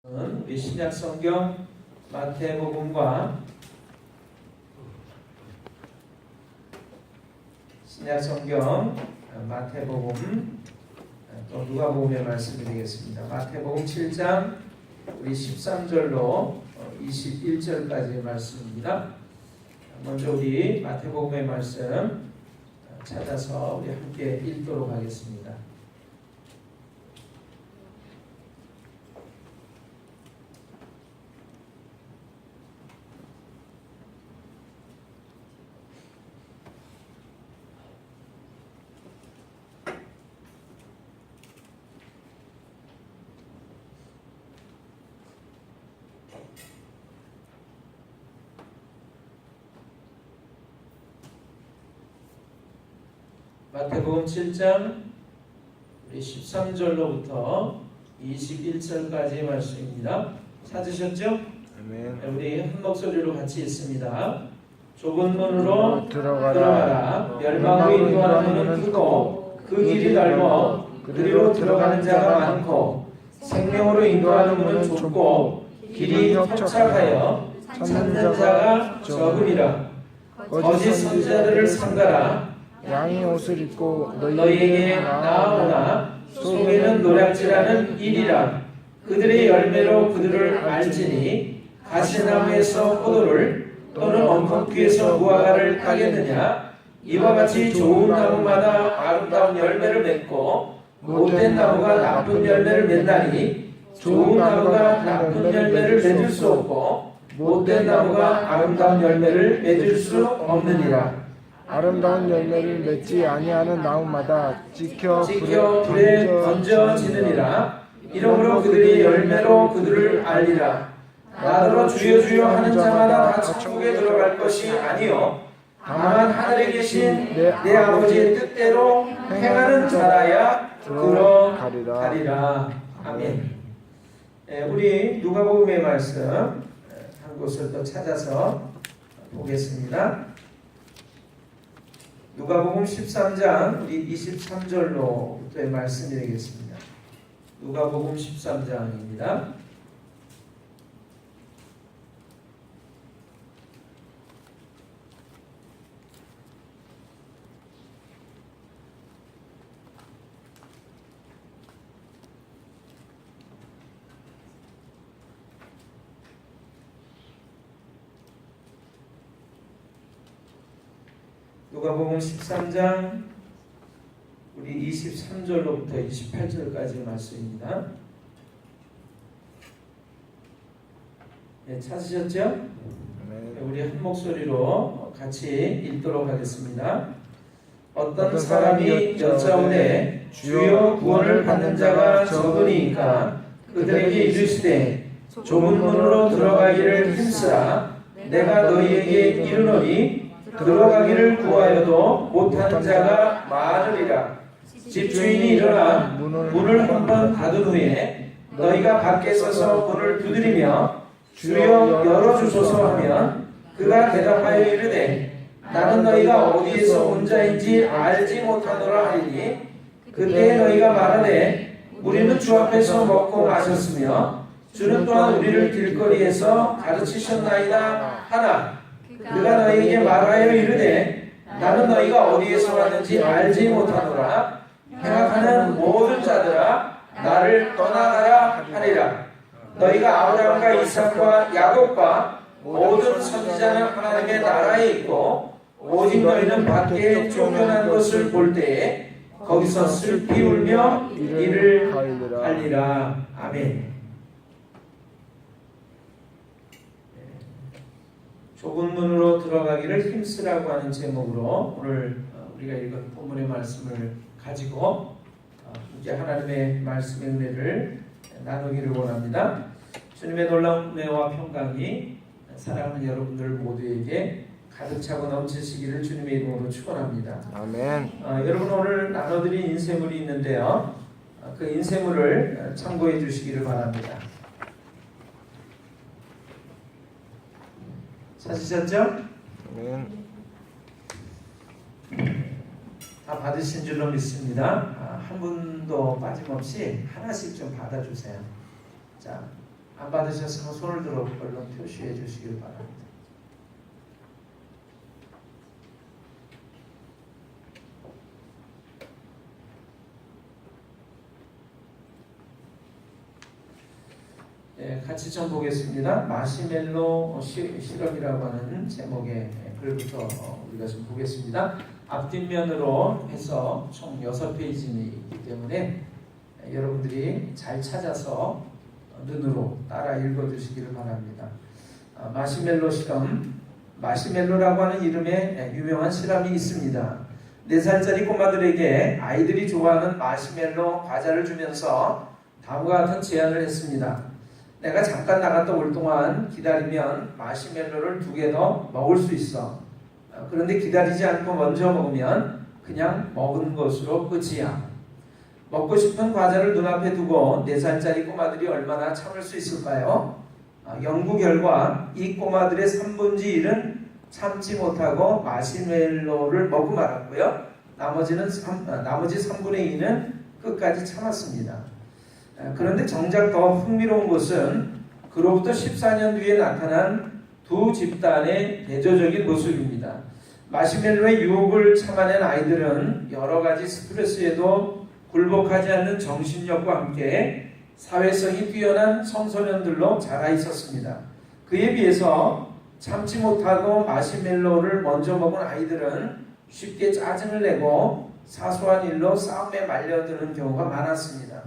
우리 신약 성경 마태복음과 신약 성경 마태복음 또 누가복음의 말씀이 되겠습니다. 마태복음 7장 우리 13절로 21절까지의 말씀입니다. 먼저 우리 마태복음의 말씀 찾아서 우리 함께 읽도록 하겠습니다. 마태복음 7장 우리 13절로부터 21절까지의 말씀입니다. 찾으셨죠? 아멘. 우리 한 목소리로 같이 읽습니다. 좁은 문으로 들어가라. 멸망으로 인도하는 문은 크고 그 길이 넓어 그리로 들어가는 자가 많고 생명으로 인도하는 문은 좁고 길이 협착하여 찾는 자가 적으리라. 거짓 선지자들을 삼가라. 양의 옷을 입고 너희에게 나아오나 속에는 노략질하는 일이라. 그들의 열매로 그들을 알지니 가시나무에서 포도를 또는 언덕귀에서 무화과를 따겠느냐. 이와 같이 좋은 나무마다 아름다운 열매를 맺고 못된 나무가 나쁜 열매를 맺나니 좋은 나무가 나쁜 열매를 맺을 수 없고 못된 나무가 아름다운 열매를 맺을 수 없느니라. 아름다운 열매를 맺지 아니하는 나무마다 찍혀 불에 던져지느니라. 이러므로 그들의 열매로 그들을 알리라. 나더러 주여 주여 하는 자마다 다 천국에 들어갈 것이 아니요 다만 하늘에 계신 내 아버지의 뜻대로 행하는 자라야 들어가리라. 아멘. 우리 누가복음의 말씀 한 곳을 또 찾아서 보겠습니다. 누가복음 13장 우리 23절로부터의 말씀이 되겠습니다. 누가복음 13장입니다. 누가복음 13장 우리 23절로부터 28절까지 말씀입니다. 찾으셨죠? 우리 한 목소리로 같이 읽도록 하겠습니다. 어떤 사람이 여짜오되 주여 구원을 받는 자가 적으니까 그들에게 이르시되 좁은 문으로 들어가기를 힘쓰라. 내가 너희에게 이르노니 들어가기를 구하여도 못하는 자가 많으리라. 집주인이 일어나 문을 한번 닫은 후에 너희가 밖에 서서 문을 두드리며 주여 열어주소서 하면 그가 대답하여 이르되 나는 너희가 어디에서 온 자인지 알지 못하노라 하리니 그때 너희가 말하되 우리는 주 앞에서 먹고 마셨으며 주는 또한 우리를 길거리에서 가르치셨나이다 하나 그가 너희에게 말하여 이르되 나는 너희가 어디에서 왔는지 알지 못하노라. 행악하는 모든 자들아 나를 떠나가라 하리라. 너희가 아브라함과 이삭과 야곱과 모든 선지자는 하나님의 나라에 있고 오직 너희는 밖에 쫓겨난 것을 볼 때에 거기서 슬피 울며 이를 할리라. 아멘. 좁은 문으로 들어가기를 힘쓰라고 하는 제목으로 오늘 우리가 읽은 본문의 말씀을 가지고 이제 하나님의 말씀의 은혜를 나누기를 원합니다. 주님의 놀라운 은혜와 평강이 사랑하는 여러분들 모두에게 가득 차고 넘치시기를 주님의 이름으로 축원합니다. 아멘. 여러분 오늘 나눠드린 인쇄물이 있는데요. 그 인쇄물을 참고해 주시기를 바랍니다. 찾으셨죠? 아멘. 다 받으신 줄로 믿습니다. 한 분도 빠짐없이 하나씩 좀 받아주세요. 자, 안 받으셨으면 손을 들어 얼른 표시해 주시길 바랍니다. 네, 같이 좀 보겠습니다. 마시멜로 실험이라고 하는 제목의 글부터 우리가 좀 보겠습니다. 앞뒷면으로 해서 총 6페이지이기 때문에 여러분들이 잘 찾아서 눈으로 따라 읽어주시기를 바랍니다. 마시멜로 실험, 마시멜로라고 하는 이름의 유명한 실험이 있습니다. 4살짜리 꼬마들에게 아이들이 좋아하는 마시멜로 과자를 주면서 다음과 같은 제안을 했습니다. 내가 잠깐 나갔다 올 동안 기다리면 마시멜로를 2개 더 먹을 수 있어. 그런데 기다리지 않고 먼저 먹으면 그냥 먹은 것으로 끝이야. 먹고 싶은 과자를 눈앞에 두고 4살짜리 꼬마들이 얼마나 참을 수 있을까요? 연구 결과 이 꼬마들의 3분의 1은 참지 못하고 마시멜로를 먹고 말았고요. 나머지 3분의 2는 끝까지 참았습니다. 그런데 정작 더 흥미로운 것은 그로부터 14년 뒤에 나타난 두 집단의 대조적인 모습입니다. 마시멜로의 유혹을 참아낸 아이들은 여러 가지 스트레스에도 굴복하지 않는 정신력과 함께 사회성이 뛰어난 청소년들로 자라 있었습니다. 그에 비해서 참지 못하고 마시멜로를 먼저 먹은 아이들은 쉽게 짜증을 내고 사소한 일로 싸움에 말려드는 경우가 많았습니다.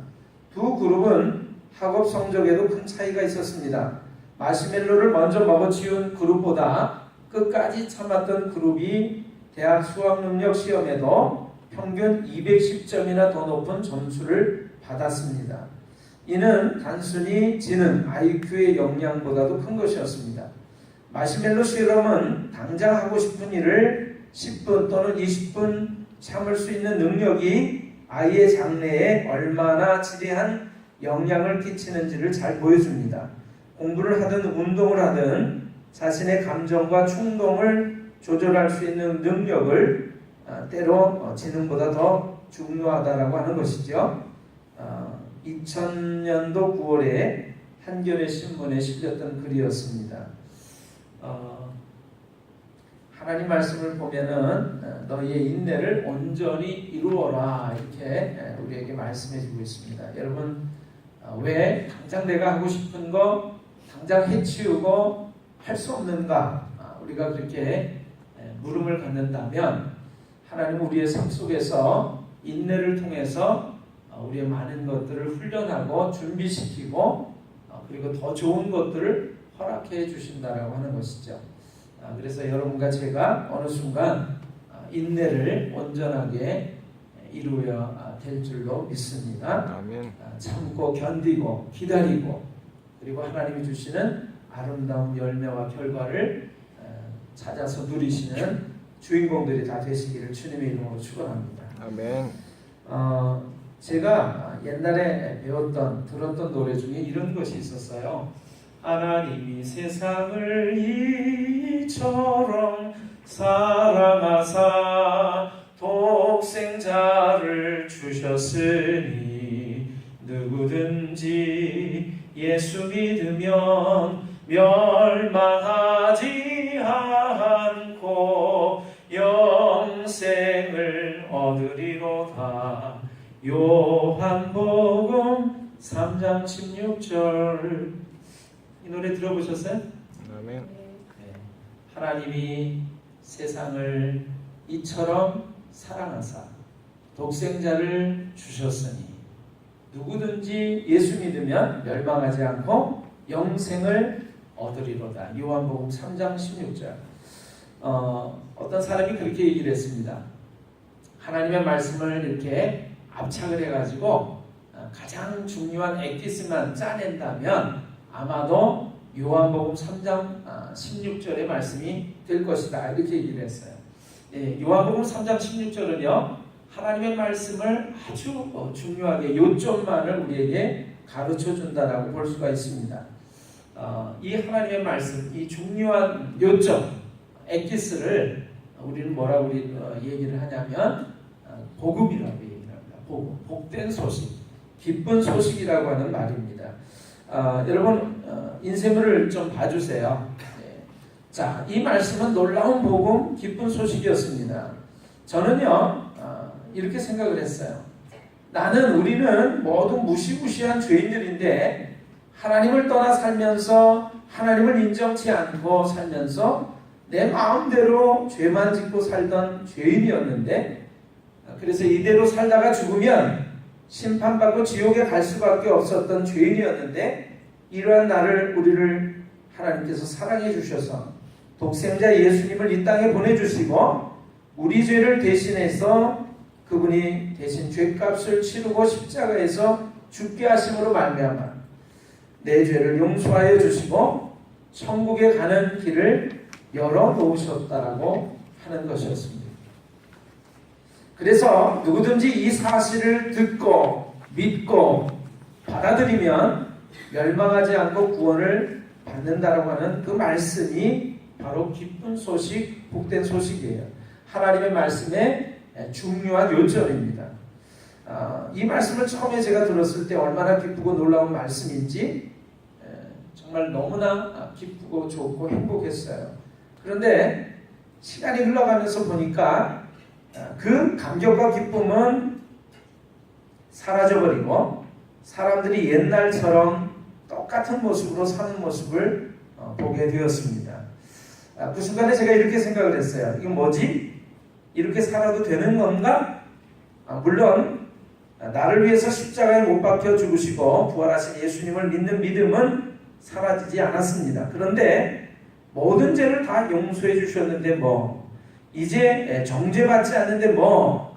두 그룹은 학업 성적에도 큰 차이가 있었습니다. 마시멜로를 먼저 먹어치운 그룹보다 끝까지 참았던 그룹이 대학 수학능력 시험에도 평균 210점이나 더 높은 점수를 받았습니다. 이는 단순히 지능, IQ의 역량보다도 큰 것이었습니다. 마시멜로 실험은 당장 하고 싶은 일을 10분 또는 20분 참을 수 있는 능력이 아이의 장래에 얼마나 지대한 영향을 끼치는지를 잘 보여줍니다. 공부를 하든 운동을 하든 자신의 감정과 충동을 조절할 수 있는 능력을 때로 지능보다 더 중요하다라고 하는 것이죠. 2000년도 9월에 한겨레 신문에 실렸던 글이었습니다. 하나님 말씀을 보면은 너희의 인내를 온전히 이루어라 이렇게 우리에게 말씀해주고 있습니다. 여러분 왜 당장 내가 하고 싶은 거 당장 해치우고 할 수 없는가? 우리가 그렇게 물음을 갖는다면 하나님은 우리의 삶 속에서 인내를 통해서 우리의 많은 것들을 훈련하고 준비시키고 그리고 더 좋은 것들을 허락해 주신다라고 하는 것이죠. 그래서 여러분과 제가 어느 순간 인내를 온전하게 이루어야 될 줄로 믿습니다. 아멘. 참고 견디고 기다리고 그리고 하나님이 주시는 아름다운 열매와 결과를 찾아서 누리시는 주인공들이 다 되시기를 주님의 이름으로 축원합니다. 아멘. 제가 옛날에 들었던 노래 중에 이런 것이 있었어요. 하나님이 세상을 이처럼 사랑하사 독생자를 주셨으니 누구든지 예수 믿으면 멸망하지 않고 영생을 얻으리로다. 요한복음 3장 16절. 이 노래 들어보셨어요? 아멘. 네. 하나님이 세상을 이처럼 사랑하사 독생자를 주셨으니 누구든지 예수 믿으면 멸망하지 않고 영생을 얻으리로다. 요한복음 3장 16절. 어떤 사람이 그렇게 얘기를 했습니다. 하나님의 말씀을 이렇게 압착을 해가지고 가장 중요한 엑기스만 짜낸다면 아마도 요한복음 3장 16절의 말씀이 될 것이다. 이렇게 얘기를 했어요. 요한복음 3장 16절은요. 하나님의 말씀을 아주 중요하게 요점만을 우리에게 가르쳐 준다라고 볼 수가 있습니다. 이 하나님의 말씀, 이 중요한 요점, 엑기스를 우리는 뭐라고 얘기를 하냐면 복음이라고 얘기를 합니다. 복음, 복된 소식, 기쁜 소식이라고 하는 말입니다. 여러분 인쇄물을 좀 봐주세요. 자, 이 말씀은 놀라운 복음, 기쁜 소식이었습니다. 저는요 이렇게 생각을 했어요. 우리는 모두 무시무시한 죄인들인데 하나님을 떠나 살면서 하나님을 인정치 않고 살면서 내 마음대로 죄만 짓고 살던 죄인이었는데, 그래서 이대로 살다가 죽으면 심판받고 지옥에 갈 수밖에 없었던 죄인이었는데, 이러한 우리를 하나님께서 사랑해 주셔서 독생자 예수님을 이 땅에 보내주시고 우리 죄를 대신해서 그분이 대신 죄값을 치르고 십자가에서 죽게 하심으로 말미암아 내 죄를 용서하여 주시고 천국에 가는 길을 열어놓으셨다라고 하는 것이었습니다. 그래서 누구든지 이 사실을 듣고 믿고 받아들이면 멸망하지 않고 구원을 받는다라고 하는 그 말씀이 바로 기쁜 소식, 복된 소식이에요. 하나님의 말씀의 중요한 요점입니다. 이 말씀을 처음에 제가 들었을 때 얼마나 기쁘고 놀라운 말씀인지 정말 너무나 기쁘고 좋고 행복했어요. 그런데 시간이 흘러가면서 보니까 그 감격과 기쁨은 사라져버리고 사람들이 옛날처럼 똑같은 모습으로 사는 모습을 보게 되었습니다. 그 순간에 제가 이렇게 생각을 했어요. 이건 뭐지? 이렇게 살아도 되는 건가? 물론 나를 위해서 십자가에 못 박혀 죽으시고 부활하신 예수님을 믿는 믿음은 사라지지 않았습니다. 그런데 모든 죄를 다 용서해 주셨는데 이제 정죄받지 않는데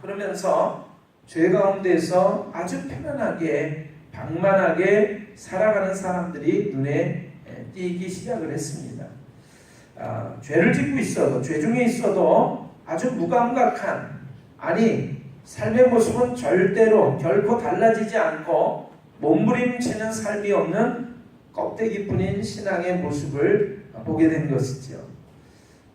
그러면서 죄 가운데서 아주 편안하게 방만하게 살아가는 사람들이 눈에 띄기 시작을 했습니다. 죄를 짓고 있어도, 죄 중에 있어도 아주 무감각한, 삶의 모습은 결코 달라지지 않고 몸부림치는 삶이 없는 껍데기뿐인 신앙의 모습을 보게 된 것이죠.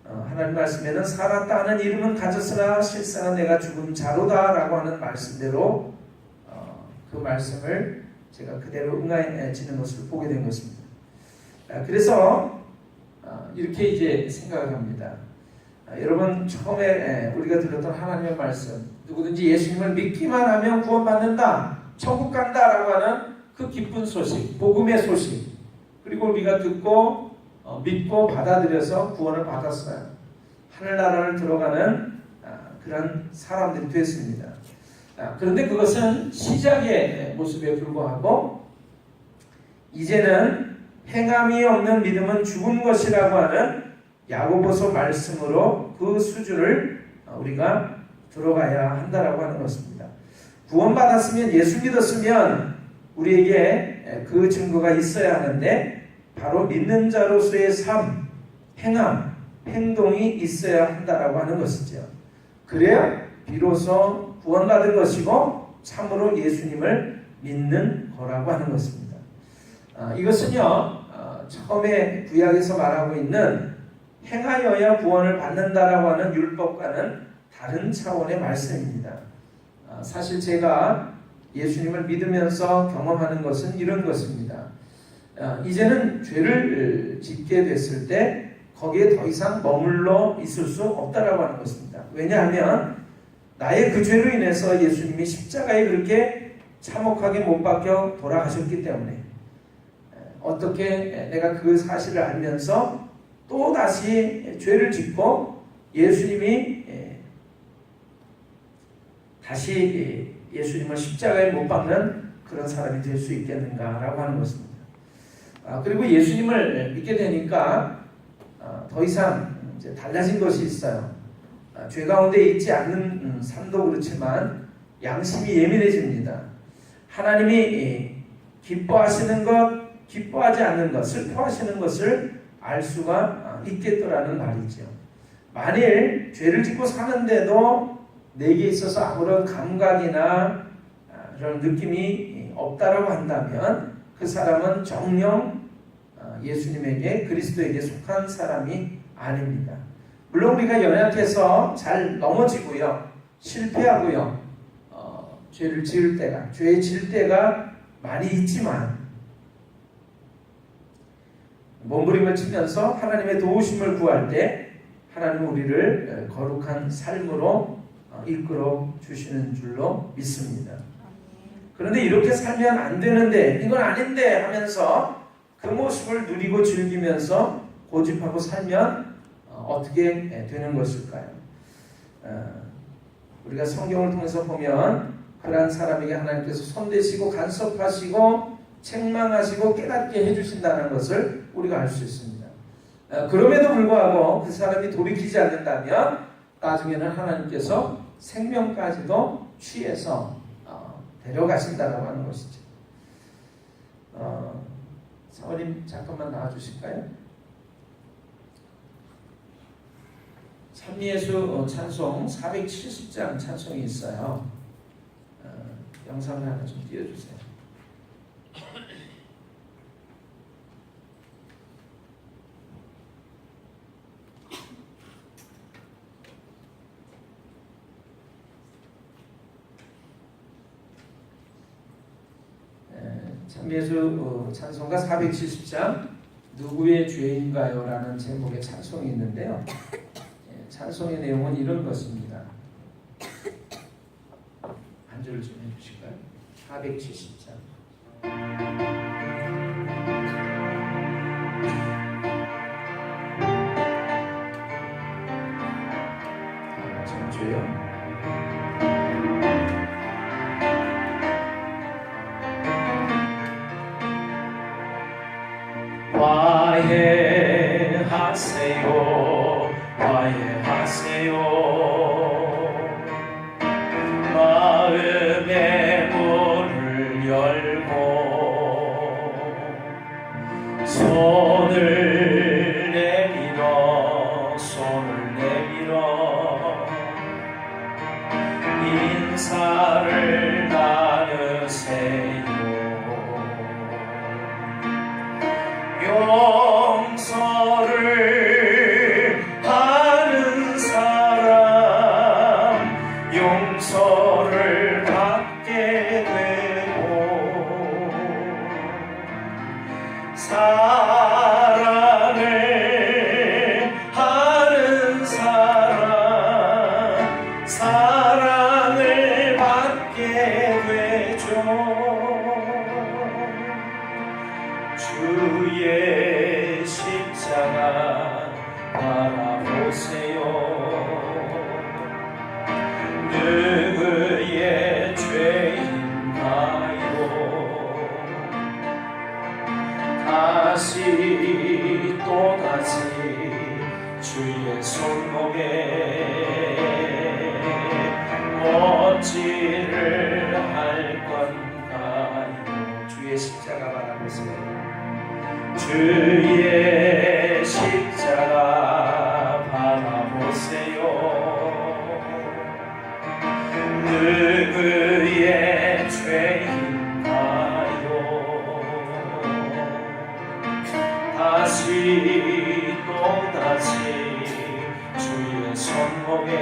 하나님 말씀에는 살았다 하는 이름은 가졌으나 실상은 내가 죽은 자로다 라고 하는 말씀대로 그 말씀을 제가 그대로 응해지는 것을 보게 된 것입니다. 그래서 이렇게 이제 생각을 합니다. 여러분 처음에 우리가 들었던 하나님의 말씀, 누구든지 예수님을 믿기만 하면 구원받는다, 천국 간다 라고 하는 그 기쁜 소식, 복음의 소식, 그리고 우리가 듣고 믿고 받아들여서 구원을 받았어요. 하늘나라를 들어가는 그런 사람들이 됐습니다. 그런데 그것은 시작의 모습에 불과하고 이제는 행함이 없는 믿음은 죽은 것이라고 하는 야고보서 말씀으로 그 수준을 우리가 들어가야 한다라고 하는 것입니다. 구원받았으면, 예수 믿었으면 우리에게 그 증거가 있어야 하는데 바로 믿는 자로서의 삶, 행함, 행동이 있어야 한다라고 하는 것이죠. 그래야 비로소 구원받은 것이고 참으로 예수님을 믿는 거라고 하는 것입니다. 이것은요 처음에 구약에서 말하고 있는 행하여야 구원을 받는다라고 하는 율법과는 다른 차원의 말씀입니다. 사실 제가 예수님을 믿으면서 경험하는 것은 이런 것입니다. 이제는 죄를 짓게 됐을 때 거기에 더 이상 머물러 있을 수 없다라고 하는 것입니다. 왜냐하면 나의 그 죄로 인해서 예수님이 십자가에 그렇게 참혹하게 못 박혀 돌아가셨기 때문에 어떻게 내가 그 사실을 알면서 또 다시 죄를 짓고 예수님이 다시 예수님을 십자가에 못 박는 그런 사람이 될 수 있겠는가라고 하는 것입니다. 그리고 예수님을 믿게 되니까 더 이상 이제 달라진 것이 있어요. 죄 가운데 있지 않는 삶도 그렇지만 양심이 예민해집니다. 하나님이 기뻐하시는 것, 기뻐하지 않는 것, 슬퍼하시는 것을 알 수가 있겠더라는 말이죠. 만일 죄를 짓고 사는데도 내게 있어서 아무런 감각이나 그런 느낌이 없다라고 한다면 그 사람은 정녕 예수님에게, 그리스도에게 속한 사람이 아닙니다. 물론 우리가 연약해서 잘 넘어지고요, 실패하고요, 죄를 지을 때가, 죄에 질 때가 많이 있지만 몸부림을 치면서 하나님의 도우심을 구할 때 하나님은 우리를 거룩한 삶으로 이끌어 주시는 줄로 믿습니다. 그런데 이렇게 살면 안 되는데, 이건 아닌데 하면서 그 모습을 누리고 즐기면서 고집하고 살면 어떻게 되는 것일까요? 우리가 성경을 통해서 보면 그러한 사람에게 하나님께서 손대시고 간섭하시고 책망하시고 깨닫게 해주신다는 것을 우리가 알 수 있습니다. 그럼에도 불구하고 그 사람이 돌이키지 않는다면 나중에는 하나님께서 생명까지도 취해서 데려가신다라고 하는 것이죠. 사모님 잠깐만 나와주실까요? 찬미예수 찬송 470장 찬송이 있어요. 영상을 하나 좀 띄워주세요. 찬미예수 찬송가 470장 누구의 죄인가요? 라는 제목의 찬송이 있는데요. 찬송의 내용은 이런 것입니다. 한 줄을 좀 해주실까요? 470장 전주요. 화해하세요, 화해하세요. 마음의 문을 열고 손을 내밀어 인사를 나누세요. 용서를 하는 사람 용서를 받게 되고 사랑을 하는 사람 사랑을 받게 되죠. 주의 십자가 바라보세요. 누구의 죄인가요? 다시 또다시 주의 손목에 어찌를 할 건가요? 주의 십자가 바라보세요. 주의 십자가 바라보세요. 누구의 죄인가요? 다시 또다시 주의 손목에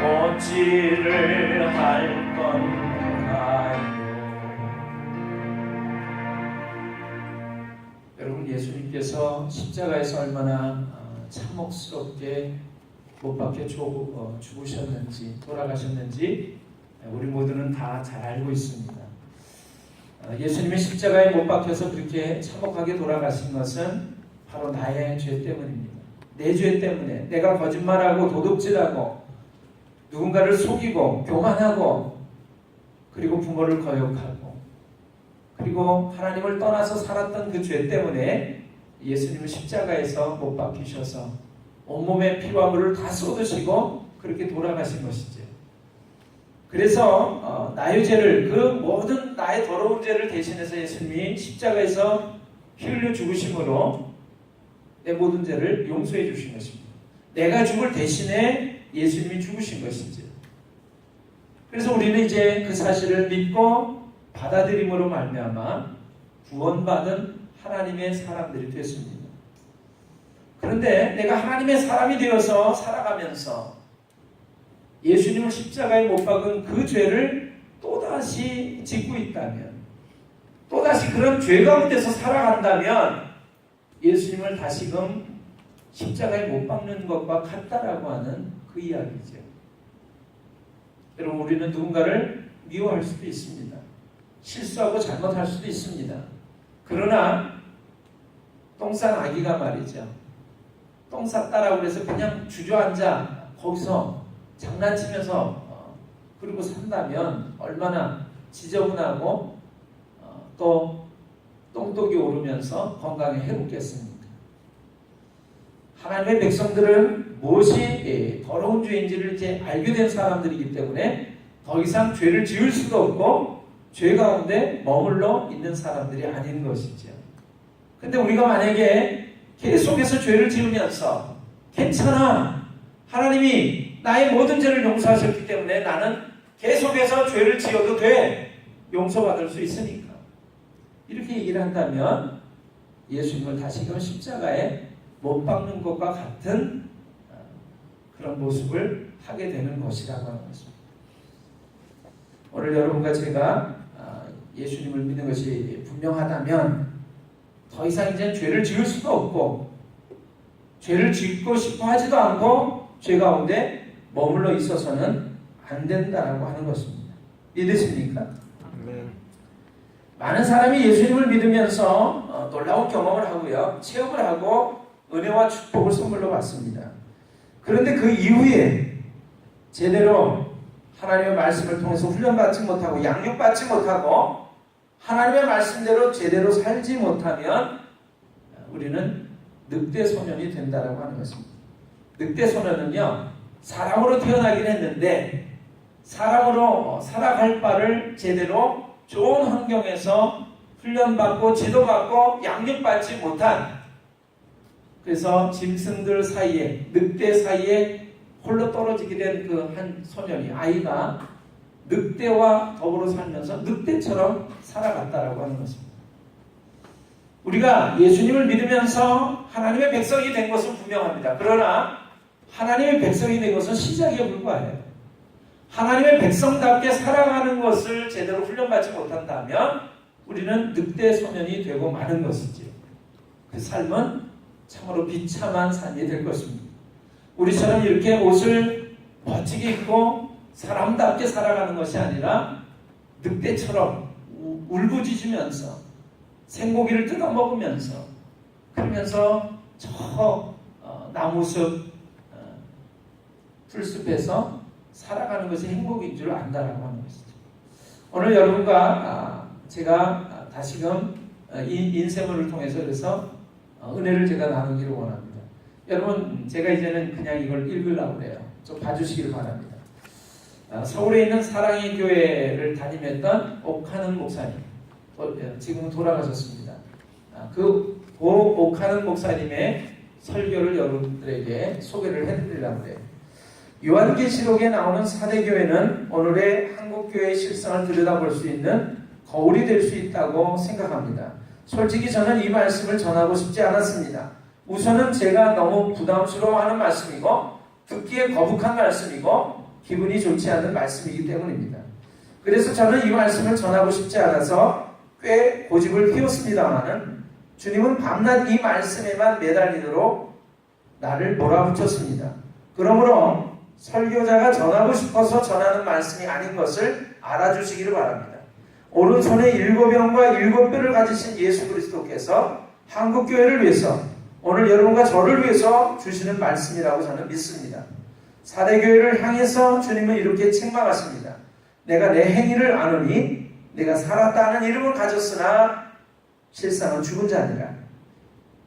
어찌를 할 건가요? 여러분, 예수님께서 십자가에서 얼마나 참혹스럽게 못 박혀 죽으셨는지 돌아가셨는지 우리 모두는 다 잘 알고 있습니다. 예수님이 십자가에 못 박혀서 그렇게 참혹하게 돌아가신 것은 바로 나의 죄 때문입니다. 내 죄 때문에 내가 거짓말하고 도둑질하고 누군가를 속이고 교만하고 그리고 부모를 거역하고 그리고 하나님을 떠나서 살았던 그 죄 때문에 예수님은 십자가에서 못 박히셔서 온몸에 피와 물을 다 쏟으시고 그렇게 돌아가신 것이죠. 그래서 나의 죄를 그 모든 나의 더러운 죄를 대신해서 예수님이 십자가에서 피 흘려 죽으심으로 내 모든 죄를 용서해 주신 것입니다. 내가 죽을 대신에 예수님이 죽으신 것이죠. 그래서 우리는 이제 그 사실을 믿고 받아들임으로 말미암아 구원받은 하나님의 사람들이 됐습니다. 그런데 내가 하나님의 사람이 되어서 살아가면서 예수님을 십자가에 못 박은 그 죄를 또다시 짓고 있다면 또다시 그런 죄 가운데서 살아간다면 예수님을 다시금 십자가에 못 박는 것과 같다라고 하는 그 이야기죠. 여러분, 우리는 누군가를 미워할 수도 있습니다. 실수하고 잘못할 수도 있습니다. 그러나 똥 싼 아기가 말이죠, 똥 쌌다라고 해서 그냥 주저앉아 거기서 장난치면서 그리고 산다면 얼마나 지저분하고 또 똥독이 오르면서 건강에 해롭겠습니까? 하나님의 백성들은 무엇이 더러운 죄인지를 이제 알게 된 사람들이기 때문에 더 이상 죄를 지을 수도 없고 죄 가운데 머물러 있는 사람들이 아닌 것이죠. 근데 우리가 만약에 계속해서 죄를 지으면서 괜찮아, 하나님이 나의 모든 죄를 용서하셨기 때문에 나는 계속해서 죄를 지어도 돼, 용서받을 수 있으니까, 이렇게 얘기를 한다면 예수님을 다시금 십자가에 못 박는 것과 같은 그런 모습을 하게 되는 것이라고 하는 것입니다. 오늘 여러분과 제가 예수님을 믿는 것이 분명하다면 더 이상 이제 죄를 지을 수도 없고 죄를 짓고 싶어 하지도 않고 죄 가운데 머물러 있어서는 안 된다라고 하는 것입니다. 믿으십니까? 아멘. 많은 사람이 예수님을 믿으면서 놀라운 경험을 하고요, 체험을 하고 은혜와 축복을 선물로 받습니다. 그런데 그 이후에 제대로 하나님의 말씀을 통해서 훈련받지 못하고 양육받지 못하고 하나님의 말씀대로 제대로 살지 못하면 우리는 늑대 소년이 된다라고 하는 것입니다. 늑대 소년은요, 사람으로 태어나긴 했는데 사람으로 살아갈 바를 제대로 좋은 환경에서 훈련받고 지도받고 양육받지 못한, 그래서 짐승들 사이에, 늑대 사이에 홀로 떨어지게 된 그 한 소년이, 아이가 늑대와 더불어 살면서 늑대처럼 살아갔다라고 하는 것입니다. 우리가 예수님을 믿으면서 하나님의 백성이 된 것은 분명합니다. 그러나 하나님의 백성이 된 것은 시작에 불과해요. 하나님의 백성답게 살아가는 것을 제대로 훈련받지 못한다면 우리는 늑대 소년이 되고 마는 것이죠. 그 삶은 참으로 비참한 삶이 될 것입니다. 우리처럼 이렇게 옷을 멋지게 입고 사람답게 살아가는 것이 아니라 늑대처럼 울부짖으면서 생고기를 뜯어먹으면서, 그러면서 저 나무숲 풀숲에서 살아가는 것이 행복인 줄 안다라고 하는 것이죠. 오늘 여러분과 제가 다시금 이 인쇄물을 통해서 그래서 은혜를 제가 나누기를 원합니다. 여러분, 제가 이제는 그냥 이걸 읽으려고 해요. 좀 봐주시길 바랍니다. 서울에 있는 사랑의 교회를 담임했던 옥하는 목사님, 지금 돌아가셨습니다. 그 옥하는 목사님의 설교를 여러분들에게 소개를 해드리려고 해요. 요한계시록에 나오는 사대교회는 오늘의 한국교회의 실상을 들여다볼 수 있는 거울이 될 수 있다고 생각합니다. 솔직히 저는 이 말씀을 전하고 싶지 않았습니다. 우선은 제가 너무 부담스러워하는 말씀이고 듣기에 거북한 말씀이고 기분이 좋지 않은 말씀이기 때문입니다. 그래서 저는 이 말씀을 전하고 싶지 않아서 꽤 고집을 피웠습니다마는 주님은 밤낮 이 말씀에만 매달리도록 나를 몰아붙였습니다. 그러므로 설교자가 전하고 싶어서 전하는 말씀이 아닌 것을 알아주시기를 바랍니다. 오른손에 7영과 7뼈를 가지신 예수 그리스도께서 한국교회를 위해서, 오늘 여러분과 저를 위해서 주시는 말씀이라고 저는 믿습니다. 사대교회를 향해서 주님은 이렇게 책망하십니다. 내가 내 행위를 아노니 내가 살았다는 이름을 가졌으나 실상은 죽은 자니라.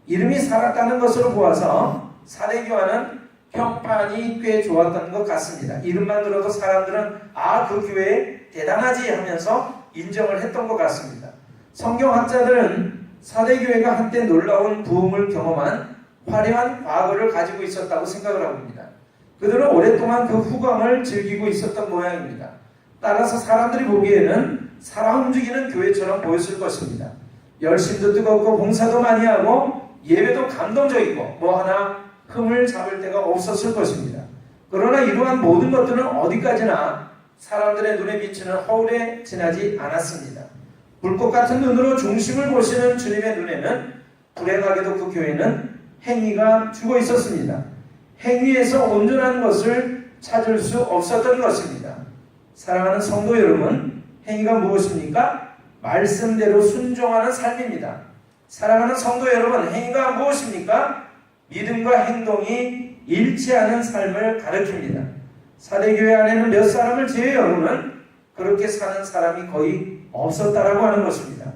이름이 살았다는 것으로 보아서 사대교회는 평판이 꽤 좋았던 것 같습니다. 이름만 들어도 사람들은 그 교회 대단하지 하면서 인정을 했던 것 같습니다. 성경학자들은 사대교회가 한때 놀라운 부흥을 경험한 화려한 과거를 가지고 있었다고 생각을 하고 있습니다. 그들은 오랫동안 그 후광을 즐기고 있었던 모양입니다. 따라서 사람들이 보기에는 살아 움직이는 교회처럼 보였을 것입니다. 열심도 뜨겁고 봉사도 많이 하고 예배도 감동적이고 뭐 하나 흠을 잡을 데가 없었을 것입니다. 그러나 이러한 모든 것들은 어디까지나 사람들의 눈에 비치는 허울에 지나지 않았습니다. 불꽃 같은 눈으로 중심을 보시는 주님의 눈에는 불행하게도 그 교회는 행위가 죽어 있었습니다. 행위에서 온전한 것을 찾을 수 없었던 것입니다. 사랑하는 성도 여러분, 행위가 무엇입니까? 말씀대로 순종하는 삶입니다. 사랑하는 성도 여러분, 행위가 무엇입니까? 믿음과 행동이 일치하는 삶을 가르칩니다. 사대교회 안에는 몇 사람을 제외하고는 그렇게 사는 사람이 거의 없었다라고 하는 것입니다.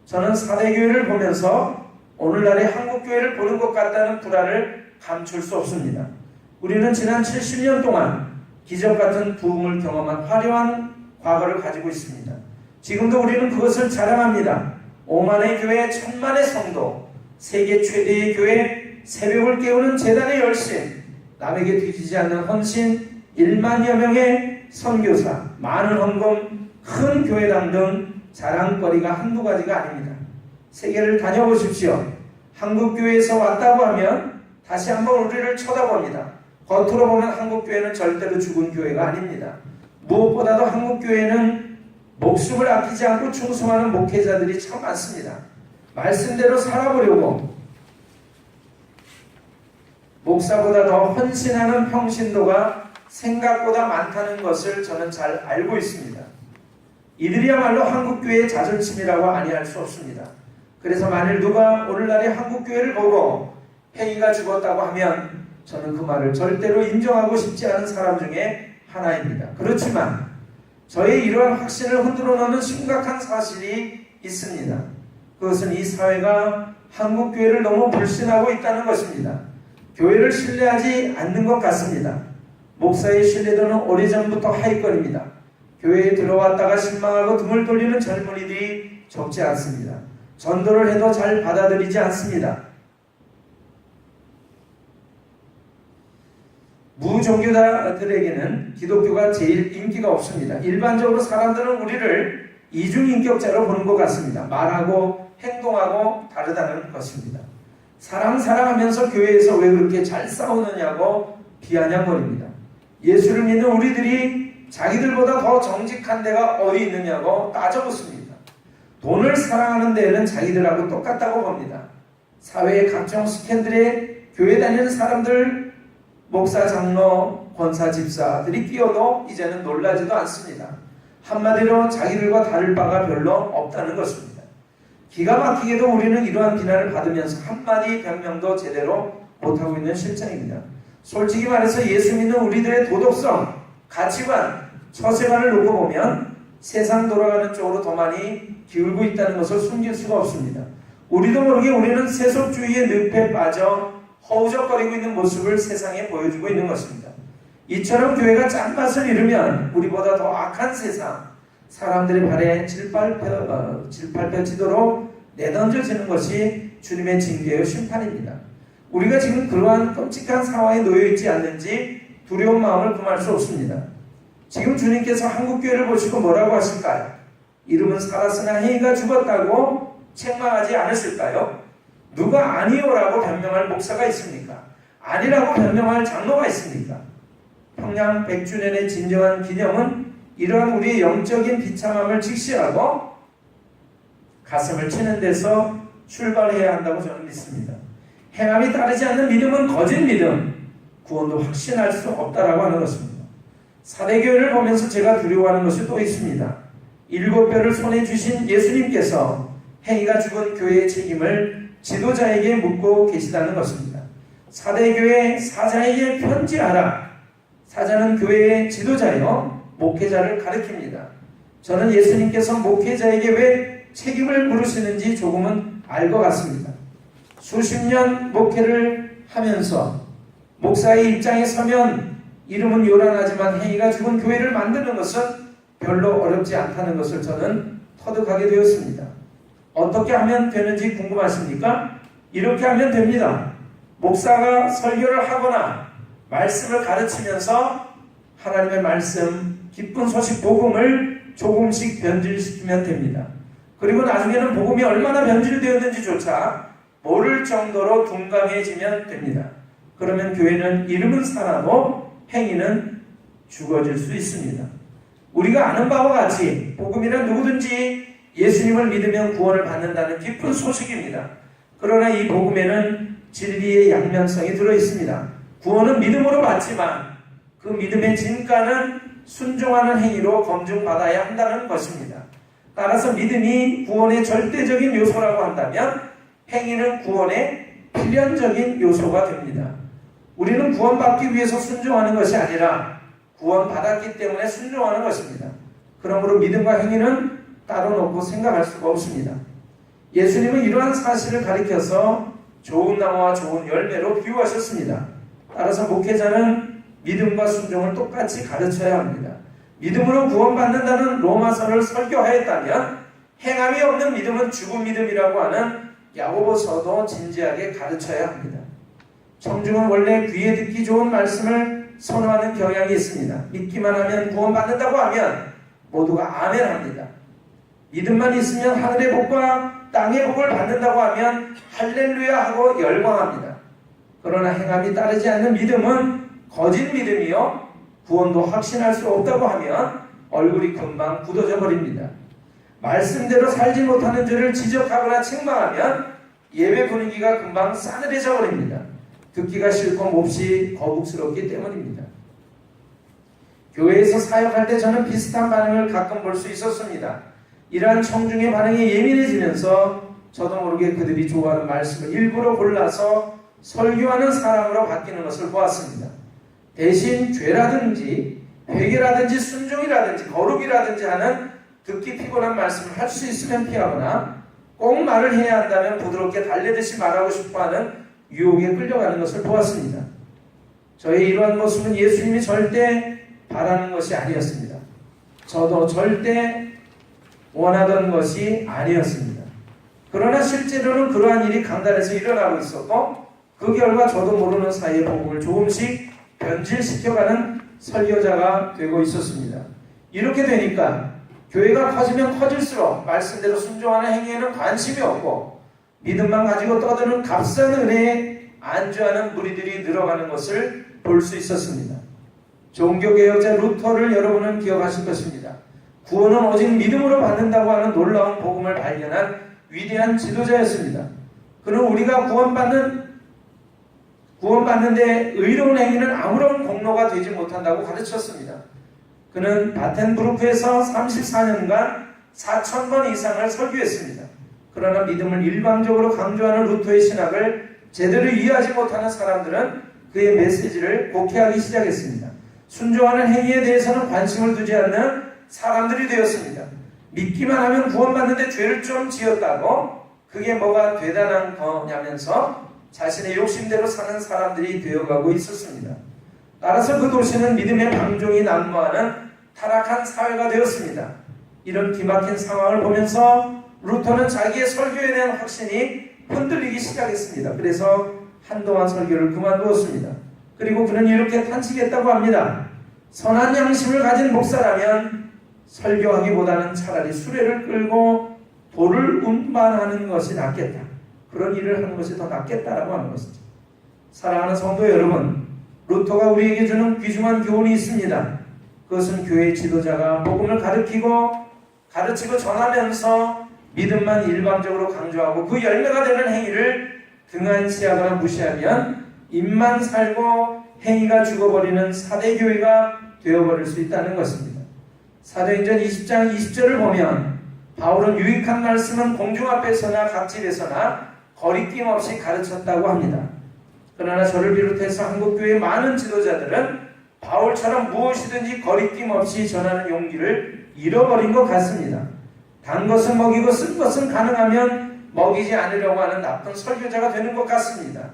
저는 사대교회를 보면서 오늘날의 한국교회를 보는 것 같다는 불안을 감출 수 없습니다. 우리는 지난 70년 동안 기적 같은 부흥을 경험한 화려한 과거를 가지고 있습니다. 지금도 우리는 그것을 자랑합니다. 5만의 교회, 1000만의 성도, 세계 최대의 교회, 새벽을 깨우는 재단의 열심, 남에게 뒤지지 않는 헌신, 1만여 명의 선교사, 많은 헌금, 큰 교회당 등 자랑거리가 한두 가지가 아닙니다. 세계를 다녀보십시오. 한국교회에서 왔다고 하면 다시 한번 우리를 쳐다봅니다. 겉으로 보면 한국교회는 절대로 죽은 교회가 아닙니다. 무엇보다도 한국교회는 목숨을 아끼지 않고 충성하는 목회자들이 참 많습니다. 말씀대로 살아보려고 목사보다 더 헌신하는 평신도가 생각보다 많다는 것을 저는 잘 알고 있습니다. 이들이야말로 한국교회의 자존심이라고 아니할 수 없습니다. 그래서 만일 누가 오늘날의 한국교회를 보고 행위가 죽었다고 하면 저는 그 말을 절대로 인정하고 싶지 않은 사람 중에 하나입니다. 그렇지만 저의 이러한 확신을 흔들어 놓는 심각한 사실이 있습니다. 그것은 이 사회가 한국교회를 너무 불신하고 있다는 것입니다. 교회를 신뢰하지 않는 것 같습니다. 목사의 신뢰도는 오래전부터 하위권입니다. 교회에 들어왔다가 실망하고 등을 돌리는 젊은이들이 적지 않습니다. 전도를 해도 잘 받아들이지 않습니다. 무종교자들에게는 기독교가 제일 인기가 없습니다. 일반적으로 사람들은 우리를 이중인격자로 보는 것 같습니다. 말하고 행동하고 다르다는 것입니다. 사랑하면서 교회에서 왜 그렇게 잘 싸우느냐고 비아냥거립니다. 예수를 믿는 우리들이 자기들보다 더 정직한 데가 어디 있느냐고 따져묻습니다. 돈을 사랑하는 데에는 자기들하고 똑같다고 봅니다. 사회의 각종 스캔들에 교회 다니는 사람들, 목사, 장로, 권사, 집사들이 끼어도 이제는 놀라지도 않습니다. 한마디로 자기들과 다를 바가 별로 없다는 것입니다. 기가 막히게도 우리는 이러한 비난을 받으면서 한마디 변명도 제대로 못하고 있는 실정입니다. 솔직히 말해서 예수 믿는 우리들의 도덕성, 가치관, 처세관을 놓고 보면 세상 돌아가는 쪽으로 더 많이 기울고 있다는 것을 숨길 수가 없습니다. 우리도 모르게 우리는 세속주의의 늪에 빠져 허우적거리고 있는 모습을 세상에 보여주고 있는 것입니다. 이처럼 교회가 짠맛을 잃으면 우리보다 더 악한 세상, 사람들의 발에 질팔펴지도록 내던져지는 것이 주님의 징계의 심판입니다. 우리가 지금 그러한 끔찍한 상황에 놓여있지 않는지 두려운 마음을 금할 수 없습니다. 지금 주님께서 한국교회를 보시고 뭐라고 하실까요? 이름은 살았으나 행위가 죽었다고 책망하지 않으실까요? 누가 아니오라고 변명할 목사가 있습니까? 아니라고 변명할 장로가 있습니까? 평양 100주년의 진정한 기념은 이러한 우리의 영적인 비참함을 직시하고 가슴을 치는 데서 출발해야 한다고 저는 믿습니다. 행함이 따르지 않는 믿음은 거짓 믿음, 구원도 확신할 수 없다라고 하는 것입니다. 사대교회를 보면서 제가 두려워하는 것이 또 있습니다. 7뼈를 손에 주신 예수님께서 행위가 죽은 교회의 책임을 지도자에게 묻고 계시다는 것입니다. 사대교회 사자에게 편지하라. 사자는 교회의 지도자요, 목회자를 가리킵니다. 저는 예수님께서 목회자에게 왜 책임을 물으시는지 조금은 알 것 같습니다. 수십 년 목회를 하면서 목사의 입장에 서면 이름은 요란하지만 행위가 죽은 교회를 만드는 것은 별로 어렵지 않다는 것을 저는 터득하게 되었습니다. 어떻게 하면 되는지 궁금하십니까? 이렇게 하면 됩니다. 목사가 설교를 하거나 말씀을 가르치면서 하나님의 말씀, 기쁜 소식 복음을 조금씩 변질시키면 됩니다. 그리고 나중에는 복음이 얼마나 변질되었는지조차 모를 정도로 둔감해지면 됩니다. 그러면 교회는 이름은 살아도 행위는 죽어질 수 있습니다. 우리가 아는 바와 같이 복음이란 누구든지 예수님을 믿으면 구원을 받는다는 기쁜 소식입니다. 그러나 이 복음에는 진리의 양면성이 들어있습니다. 구원은 믿음으로 받지만 그 믿음의 진가는 순종하는 행위로 검증받아야 한다는 것입니다. 따라서 믿음이 구원의 절대적인 요소라고 한다면 행위는 구원의 필연적인 요소가 됩니다. 우리는 구원받기 위해서 순종하는 것이 아니라 구원받았기 때문에 순종하는 것입니다. 그러므로 믿음과 행위는 따로 놓고 생각할 수가 없습니다. 예수님은 이러한 사실을 가리켜서 좋은 나무와 좋은 열매로 비유하셨습니다. 따라서 목회자는 믿음과 순종을 똑같이 가르쳐야 합니다. 믿음으로 구원받는다는 로마서를 설교하였다면 행함이 없는 믿음은 죽은 믿음이라고 하는 야고보서도 진지하게 가르쳐야 합니다. 청중은 원래 귀에 듣기 좋은 말씀을 선호하는 경향이 있습니다. 믿기만 하면 구원받는다고 하면 모두가 아멘 합니다. 믿음만 있으면 하늘의 복과 땅의 복을 받는다고 하면 할렐루야 하고 열광합니다. 그러나 행함이 따르지 않는 믿음은 거짓 믿음이요 구원도 확신할 수 없다고 하면 얼굴이 금방 굳어져 버립니다. 말씀대로 살지 못하는 죄를 지적하거나 책망하면 예배 분위기가 금방 싸늘해져 버립니다. 듣기가 싫고 몹시 거북스럽기 때문입니다. 교회에서 사역할 때 저는 비슷한 반응을 가끔 볼 수 있었습니다. 이러한 청중의 반응에 예민해지면서 저도 모르게 그들이 좋아하는 말씀을 일부러 골라서 설교하는 사람으로 바뀌는 것을 보았습니다. 대신 죄라든지 회개라든지 순종이라든지 거룩이라든지 하는 듣기 피곤한 말씀을 할 수 있으면 피하거나 꼭 말을 해야 한다면 부드럽게 달래듯이 말하고 싶어하는 유혹에 끌려가는 것을 보았습니다. 저의 이러한 모습은 예수님이 절대 바라는 것이 아니었습니다. 저도 절대 원하던 것이 아니었습니다. 그러나 실제로는 그러한 일이 강단에서 일어나고 있었고 그 결과 저도 모르는 사이에 복음을 조금씩 변질시켜가는 설교자가 되고 있었습니다. 이렇게 되니까 교회가 커지면 커질수록 말씀대로 순종하는 행위에는 관심이 없고 믿음만 가지고 떠드는 값싼 은혜에 안주하는 무리들이 늘어가는 것을 볼 수 있었습니다. 종교개혁자 루터를 여러분은 기억하실 것입니다. 구원은 오직 믿음으로 받는다고 하는 놀라운 복음을 발견한 위대한 지도자였습니다. 그는 우리가 구원받는데 의로운 행위는 아무런 공로가 되지 못한다고 가르쳤습니다. 그는 바텐부르크에서 34년간 4,000번 이상을 설교했습니다. 그러나 믿음을 일방적으로 강조하는 루터의 신학을 제대로 이해하지 못하는 사람들은 그의 메시지를 곡해하기 시작했습니다. 순종하는 행위에 대해서는 관심을 두지 않는 사람들이 되었습니다. 믿기만 하면 구원받는데 죄를 좀 지었다고 그게 뭐가 대단한 거냐면서 자신의 욕심대로 사는 사람들이 되어가고 있었습니다. 따라서 그 도시는 믿음의 방종이 난무하는 타락한 사회가 되었습니다. 이런 기막힌 상황을 보면서 루터는 자기의 설교에 대한 확신이 흔들리기 시작했습니다. 그래서 한동안 설교를 그만두었습니다. 그리고 그는 이렇게 탄식했다고 합니다. 선한 양심을 가진 목사라면 설교하기보다는 차라리 수레를 끌고 돌을 운반하는 것이 낫겠다. 그런 일을 하는 것이 더 낫겠다라고 하는 것이죠. 사랑하는 성도 여러분, 루터가 우리에게 주는 귀중한 교훈이 있습니다. 그것은 교회의 지도자가 복음을 가르치고 전하면서 믿음만 일방적으로 강조하고 그 열매가 되는 행위를 등한시하거나 무시하면 입만 살고 행위가 죽어버리는 사대교회가 되어버릴 수 있다는 것입니다. 사도행전 20장 20절을 보면 바울은 유익한 말씀은 공중 앞에서나 각집에서나 거리낌 없이 가르쳤다고 합니다. 그러나 저를 비롯해서 한국교회의 많은 지도자들은 바울처럼 무엇이든지 거리낌 없이 전하는 용기를 잃어버린 것 같습니다. 단 것은 먹이고 쓴 것은 가능하면 먹이지 않으려고 하는 나쁜 설교자가 되는 것 같습니다.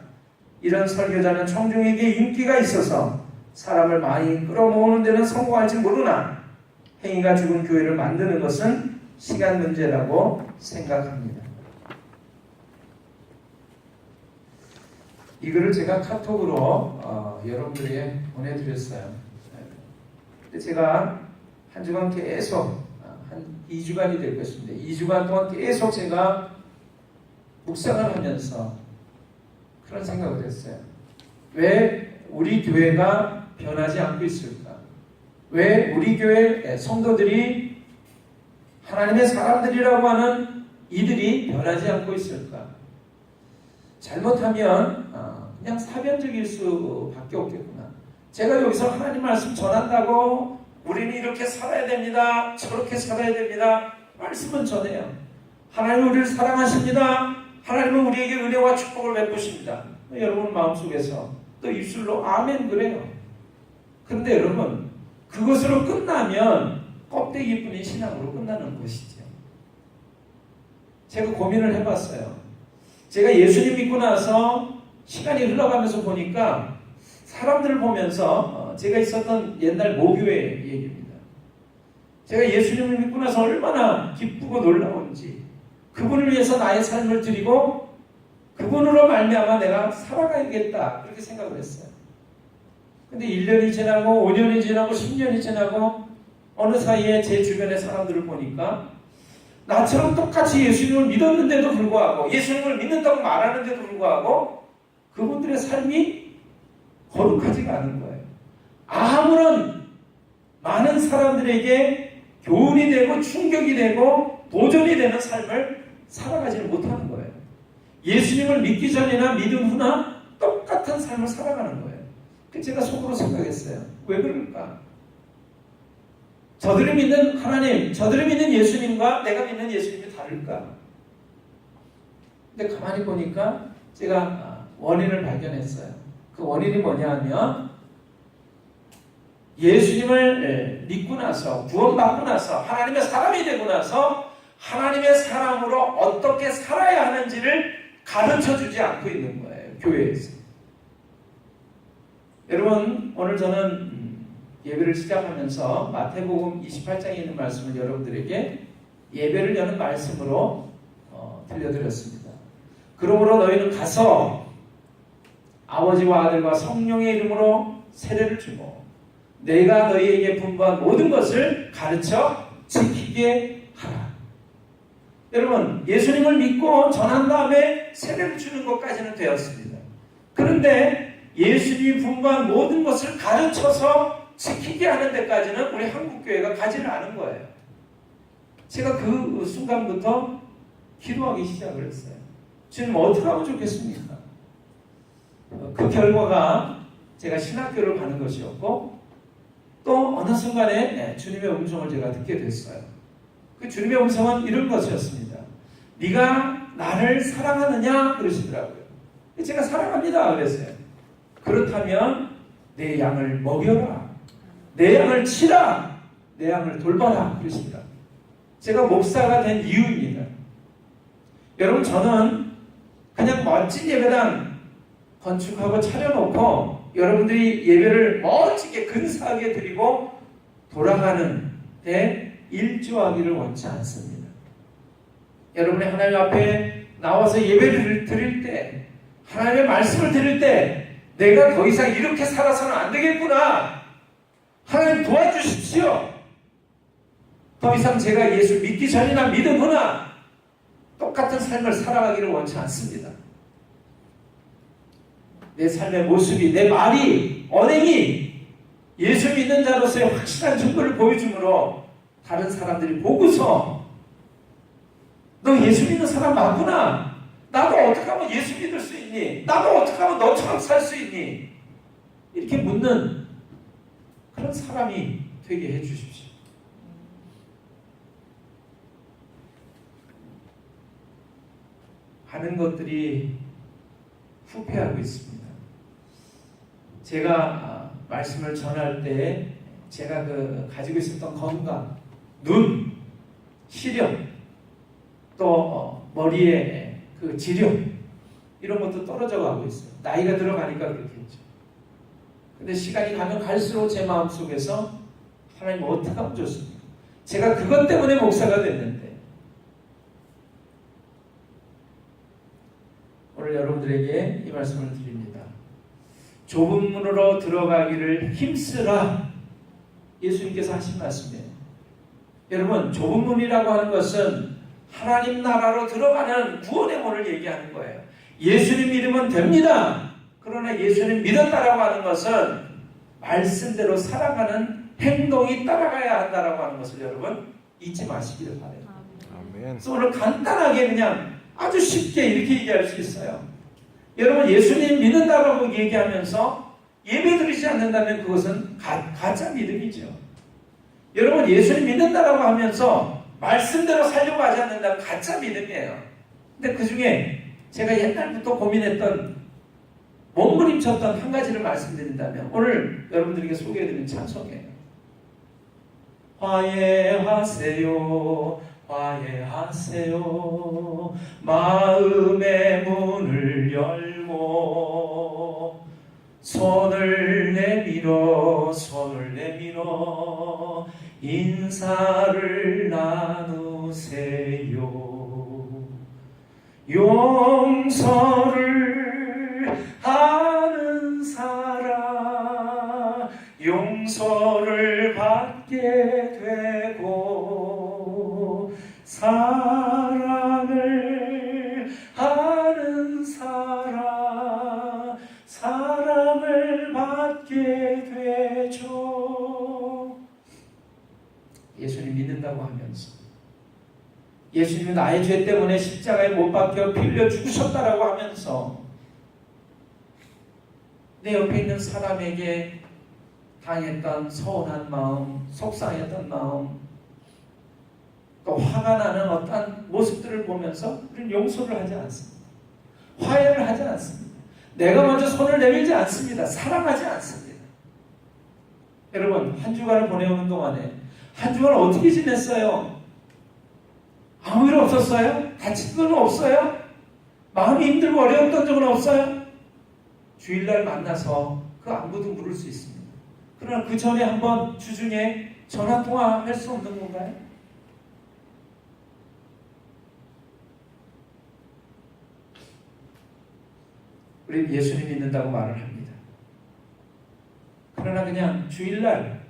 이런 설교자는 청중에게 인기가 있어서 사람을 많이 끌어모으는 데는 성공할지 모르나 행위가 죽은 교회를 만드는 것은 시간 문제라고 생각합니다. 이 글을 제가 카톡으로 여러분들에게 보내드렸어요. 근데 제가 한 주간 계속 한 2주간이 될 것입니다. 2주간 동안 계속 제가 묵상을 하면서 그런 생각을 했어요. 왜 우리 교회가 변하지 않고 있을까? 왜 우리 교회 성도들이 하나님의 사람들이라고 하는 이들이 변하지 않고 있을까? 잘못하면 그냥 사변적일 수밖에 없겠구나. 제가 여기서 하나님 말씀 전한다고 우리는 이렇게 살아야 됩니다. 저렇게 살아야 됩니다. 말씀은 전해요. 하나님은 우리를 사랑하십니다. 하나님은 우리에게 은혜와 축복을 베푸십니다. 여러분 마음속에서 또 입술로 아멘 그래요. 그런데 여러분 그것으로 끝나면 껍데기뿐인 신앙으로 끝나는 것이죠. 제가 고민을 해봤어요. 제가 예수님 믿고 나서 시간이 흘러가면서 보니까 사람들을 보면서 제가 있었던 옛날 모교의 얘기입니다. 제가 예수님을 믿고 나서 얼마나 기쁘고 놀라운지 그분을 위해서 나의 삶을 드리고 그분으로 말미암아 내가 살아가야겠다 그렇게 생각을 했어요. 근데 1년이 지나고 5년이 지나고 10년이 지나고 어느 사이에 제 주변의 사람들을 보니까 나처럼 똑같이 예수님을 믿었는데도 불구하고 예수님을 믿는다고 말하는데도 불구하고 그분들의 삶이 거룩하지가 않은 거예요. 아무런 많은 사람들에게 교훈이 되고 충격이 되고 도전이 되는 삶을 살아가지를 못하는 거예요. 예수님을 믿기 전이나 믿은 후나 똑같은 삶을 살아가는 거예요. 그래서 제가 속으로 생각했어요. 왜 그럴까? 저들이 믿는 하나님, 저들이 믿는 예수님과 내가 믿는 예수님이 다를까? 근데 가만히 보니까 제가 원인을 발견했어요. 그 원인이 뭐냐 하면 예수님을 믿고 나서 구원받고 나서 하나님의 사람이 되고 나서 하나님의 사람으로 어떻게 살아야 하는지를 가르쳐주지 않고 있는 거예요. 교회에서. 여러분 오늘 저는 예배를 시작하면서 마태복음 28장에 있는 말씀을 여러분들에게 예배를 여는 말씀으로 들려드렸습니다. 그러므로 너희는 가서 아버지와 아들과 성령의 이름으로 세례를 주고 내가 너희에게 분부한 모든 것을 가르쳐 지키게 하라. 여러분 예수님을 믿고 전한 다음에 세례를 주는 것까지는 되었습니다. 그런데 예수님이 분부한 모든 것을 가르쳐서 지키게 하는 데까지는 우리 한국교회가 가지를 않은 거예요. 제가 그 순간부터 기도하기 시작을 했어요. 주님 어떻게 하면 좋겠습니까? 그 결과가 제가 신학교를 가는 것이었고 또 어느 순간에 주님의 음성을 제가 듣게 됐어요. 그 주님의 음성은 이런 것이었습니다. 네가 나를 사랑하느냐? 그러시더라고요. 제가 사랑합니다. 그랬어요. 그렇다면 내 양을 먹여라. 내 양을 치라. 내 양을 돌봐라. 그러십니다. 제가 목사가 된 이유입니다. 여러분 저는 그냥 멋진 예배당 건축하고 차려놓고 여러분들이 예배를 멋지게 근사하게 드리고 돌아가는 데 일조하기를 원치 않습니다. 여러분이 하나님 앞에 나와서 예배를 드릴 때 하나님의 말씀을 드릴 때 내가 더 이상 이렇게 살아서는 안 되겠구나. 하나님 도와주십시오. 더 이상 제가 예수 믿기 전이나 믿음 후나 똑같은 삶을 살아가기를 원치 않습니다. 내 삶의 모습이, 내 말이, 언행이 예수 믿는 자로서의 확실한 증거를 보여주므로 다른 사람들이 보고서 너 예수 믿는 사람 맞구나. 나도 어떻게 하면 예수 믿을 수 있니? 나도 어떻게 하면 너처럼 살 수 있니? 이렇게 묻는 그런 사람이 되게 해주십시오. 하는 것들이 후퇴하고 있습니다. 제가 말씀을 전할 때 제가 가지고 있었던 건강, 눈, 시력, 또 머리의 그 지력 이런 것도 떨어져 가고 있어요. 나이가 들어가니까 그렇겠죠. 근데 시간이 가면 갈수록 제 마음속에서 하나님 어떻게 하면 좋습니까? 제가 그것 때문에 목사가 됐는데 오늘 여러분들에게 이 말씀을 드립니다. 좁은 문으로 들어가기를 힘쓰라. 예수님께서 하신 말씀이에요. 여러분 좁은 문이라고 하는 것은 하나님 나라로 들어가는 구원의 문을 얘기하는 거예요. 예수님 믿으면 됩니다. 그러나 예수님 믿었다라고 하는 것은 말씀대로 살아가는 행동이 따라가야 한다라고 하는 것을 여러분 잊지 마시기를 바래요. 아멘. 그래서 오늘 간단하게 그냥 아주 쉽게 이렇게 얘기할 수 있어요. 여러분 예수님 믿는다라고 얘기하면서 예배드리지 않는다면 그것은 가짜 믿음이죠. 여러분 예수님 믿는다라고 하면서 말씀대로 살려고 하지 않는다면 가짜 믿음이에요. 근데 그 중에 제가 옛날부터 고민했던 몸부림쳤던 한 가지를 말씀드린다면 오늘 여러분들에게 소개해드린 찬송이에요. 화해하세요 화해하세요 마음의 문을 열고 손을 내밀어 인사를 나누세요. 용서를 하는 사람 용서를 받게 되고 사랑을 하는 사람 사랑을 받게 되죠. 예수님 믿는다고 하면서 예수님은 나의 죄 때문에 십자가에 못 박혀 빌려 죽으셨다라고 하면서 내 옆에 있는 사람에게 당했던 서운한 마음, 속상했던 마음, 또 화가 나는 어떠한 모습들을 보면서 우리는 용서를 하지 않습니다. 화해를 하지 않습니다. 내가 먼저 손을 내밀지 않습니다. 사랑하지 않습니다. 여러분 한 주간을 보내오는 동안에 한 주간 어떻게 지냈어요? 아무 일 없었어요? 다친 건 없어요? 마음이 힘들고 어려웠던 적은 없어요? 주일날 만나서 그 안부도 물을 수 있습니다. 그러나 그 전에 한번 주중에 전화통화 할 수 없는 건가요? 우리 예수님 믿는다고 말을 합니다. 그러나 그냥 주일날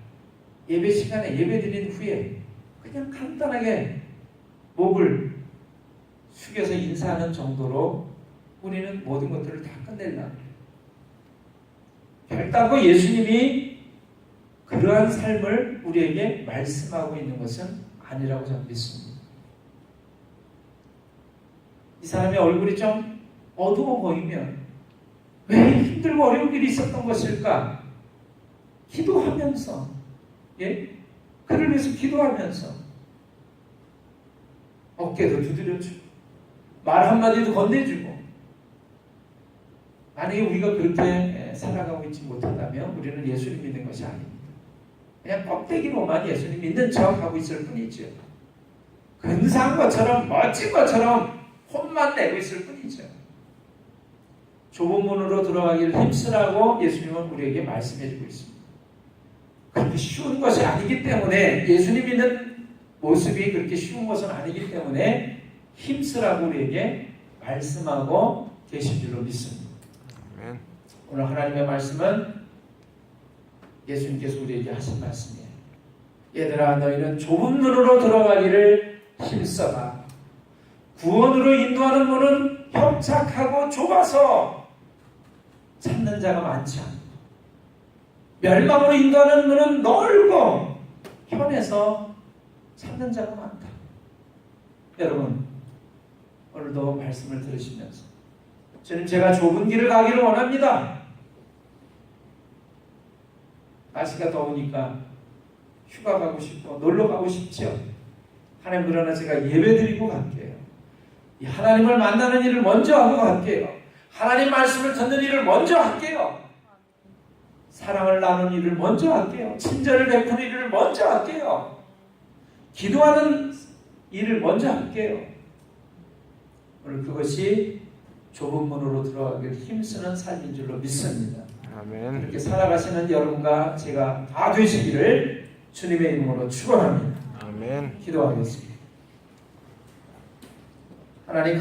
예배 시간에 예배 드린 후에 그냥 간단하게 목을 숙여서 인사하는 정도로 우리는 모든 것들을 다 끝내려고 해요. 결단코 예수님이 그러한 삶을 우리에게 말씀하고 있는 것은 아니라고 저는 믿습니다. 이 사람의 얼굴이 좀 어두워 보이면 왜 힘들고 어려운 일이 있었던 것일까? 기도하면서 그를 위해서 기도하면서 어깨도 두드려주고 말 한마디도 건네주고 만약에 우리가 그렇게 살아가고 있지 못한다면 우리는 예수님 믿는 것이 아닙니다. 그냥 껍데기로만 예수님 믿는 척하고 있을 뿐이죠. 근사한 것처럼 멋진 것처럼 혼만 내고 있을 뿐이죠. 좁은 문으로 들어가기를 힘쓰라고 예수님은 우리에게 말씀해주고 있습니다. 그렇게 쉬운 것이 아니기 때문에 예수님 믿는 모습이 그렇게 쉬운 것은 아니기 때문에 힘쓰라고 우리에게 말씀하고 계신 줄로 믿습니다. 아멘. 오늘 하나님의 말씀은 예수님께서 우리에게 하신 말씀이에요. 얘들아 너희는 좁은 문으로 들어가기를 힘써라. 구원으로 인도하는 문은 협착하고 좁아서 찾는 자가 많지 않고 멸망으로 인도하는 문은 넓고 편해서 찾는 자가 많다. 여러분 오늘도 말씀을 들으시면서 저는 제가 좁은 길을 가기를 원합니다. 날씨가 더우니까 휴가 가고 싶고 놀러 가고 싶죠. 하나님 그러나 제가 예배 드리고 갈게요. 이 하나님을 만나는 일을 먼저 하고 갈게요. 하나님 말씀을 듣는 일을 먼저 할게요. 사랑을 나누는 일을 먼저 할게요. 친절을 베푸는 일을 먼저 할게요. 기도하는 일을 먼저 할게요. 오늘 그것이 좁은 문으로 들어가기를 힘쓰는 삶인 줄로 믿습니다. 아멘. 이렇게 살아가시는 여러분과 제가 다 되시기를 주님의 이름으로 축원합니다. 아멘. 기도하겠습니다. 하나님